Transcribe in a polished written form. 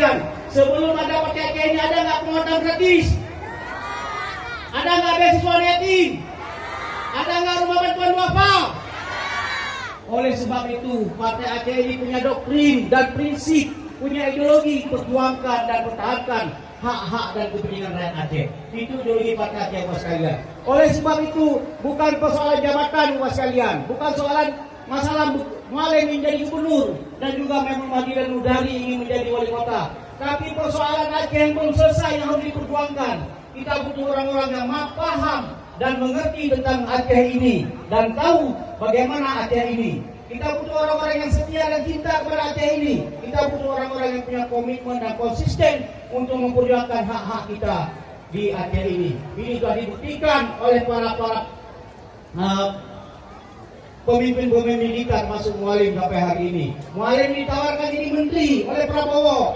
sekalian, sebelum ada PKK ini ada nggak pengobatan gratis? Ada nggak beasiswa yatim? Ada nggak rumah bantuan duafa? Oleh sebab itu, Partai Aceh ini punya doktrin dan prinsip, punya ideologi, perjuangkan dan pertahankan hak-hak dan kepentingan rakyat Aceh. Itu ideologi Partai Aceh, Bapak sekalian. Oleh sebab itu, bukan persoalan jabatan, Bapak sekalian, bukan soalan masalah Mualim menjadi gubernur dan juga Memang Madilan Nudari ingin menjadi wali kota. Tapi persoalan Aceh yang belum selesai yang harus diperjuangkan. Kita butuh orang-orang yang paham dan mengerti tentang Aceh ini dan tahu bagaimana Aceh ini. Kita butuh orang-orang yang setia dan cinta kepada Aceh ini. Kita butuh orang-orang yang punya komitmen dan konsisten untuk memperjuangkan hak-hak kita di Aceh ini. Ini sudah dibuktikan oleh para pemimpin-pemimpin kita termasuk Mualim sampai hari ini. Mualim ditawarkan jadi menteri oleh Prabowo.